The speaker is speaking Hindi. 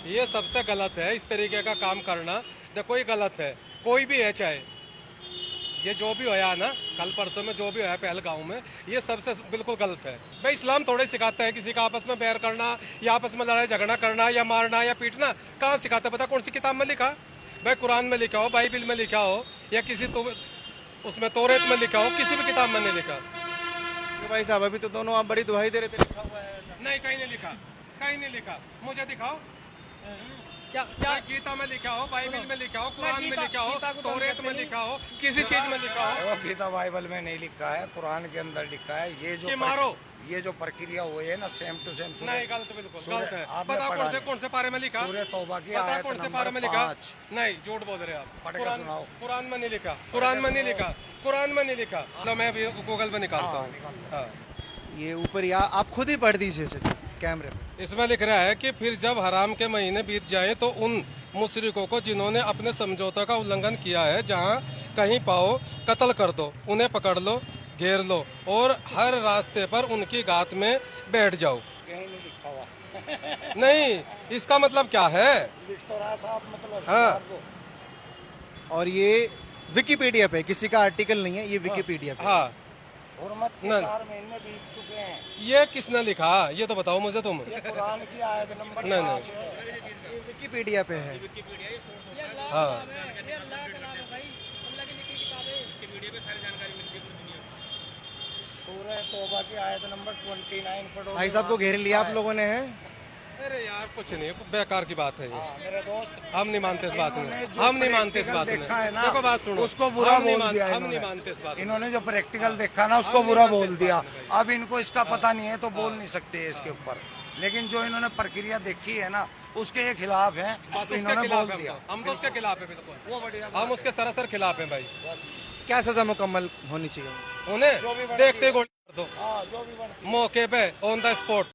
ये सबसे गलत है इस तरीके का काम करना। देखो ये गलत है, कोई भी है, चाहे ये जो भी होया ना कल परसों में जो भी होया पहलगांव में, ये सबसे बिल्कुल गलत है। भाई इस्लाम थोड़े सिखाता है किसी का आपस में बैर करना या आपस में लड़ाई झगड़ा करना या मारना या पीटना। कहाँ सिखाता है? पता कौन सी किताब में लिखा? भाई कुरान में लिखा हो, बाइबिल में लिखा हो, या किसी तो उसमें तौरेत में लिखा हो, किसी भी किताब में नहीं लिखा। तो भाई साहब अभी तो दोनों आप बड़ी दुहाई दे रहे थे, लिखा हुआ है ऐसा। नहीं, कहीं नहीं लिखा, कहीं नहीं लिखा। मुझे दिखाओ। क्या क्या गीता में लिखा हो, बाइबिल में लिखा हो, कुरान में गीता- लिखा हो, गीता को तो हम तौरेत कहते में नहीं। लिखा हो, किसी चीज में लिखा हो वो गीता बाइबल में नहीं लिखा है, कुरान के अंदर लिखा है। कि मारो। ये जो प्रक्रिया हुई है ना, सेम टू सेम। नहीं, गलत, बिल्कुल सूर्य- गलत है। आपने पता पढ़ा कौन से पारे में लिखा? सूर्य तौबा की पता आयत कौन से नंबर पारे में लिखा? 5। नहीं, झूठ बोल रहे हैं आप। पढ़ के कुरान सुनाओ। कुरान में नहीं लिखा, कुरान में नहीं लिखा, कुरान में नहीं लिखा। लो मैं अभी गूगल में निकालता हाँ, हूँ। निकालो। हाँ। ये ऊपर या आप खुद ही पढ़ दीजिए इसे कैमरे पे। इसमें लिख रहा है कि फिर जब हराम के महीने बीत जाएं तो उन मुशरिकों को जिन्होंने अपने समझौता का उल्लंघन किया है जहां कहीं पाओ कत्ल कर दो, उन्हें पकड़ लो, घेर लो और हर रास्ते पर उनकी गात में बैठ जाओ। कहीं नहीं लिखा हुआ। नहीं, इसका मतलब क्या है? लिख तो रहा साहब, मतलब हाँ। सरकार को। और ये विकिपीडिया पे, किसी का आर्टिकल नहीं है, ये विकिपीडिया पे। हाँ, हुर्मत के ना। 4 महीने बीत चुके हैं। ये किसने लिखा? ये तो बताओ मुझे तुम। ये कुरान की आयत नंबर नहीं, 5 है। ये विकिपीडिया पे है। हाँ, ये अल्लाह का नाम है भाई, अल्लाह की लिखी किताबें। सूरह तौबा की आयत नंबर 29 पढ़ो। भाई साहब को घेर लिया आप लोगों ने, है? अरे यार कुछ नहीं, बेकार की बात है ये। हाँ, मेरे दोस्त, हम नहीं मानते इस बात इन्होंने में, जो हम नहीं मानते इस बात में। देखा है ना, देखो बात सुनो, उसको बुरा हम नहीं बोल मान- दिया हम इन्होंने। नहीं मानते इस बात में। इन्होंने जो प्रैक्टिकल देखा ना, उसको हम बुरा नहीं बोल मानते दिया। इस बात में भाई। अब इनको इसका पता नहीं है तो बोल नहीं सकते इसके ऊपर, लेकिन जो इन्होंने प्रक्रिया देखी है ना, उसके ये खिलाफ है बस तो उसके इन्होंने खिलाफ बोल है दिया। हम तो उसके खिलाफ है बिल्कुल। वो बढ़िया हम उसके सरासर खिलाफ हैं भाई। क्या सजा मुकम्मल होनी चाहिए? जो भी उन्हें बनती देखते है। गोली कर दो हाँ, जो भी बनती है। मौके पे, ऑन द स्पॉट।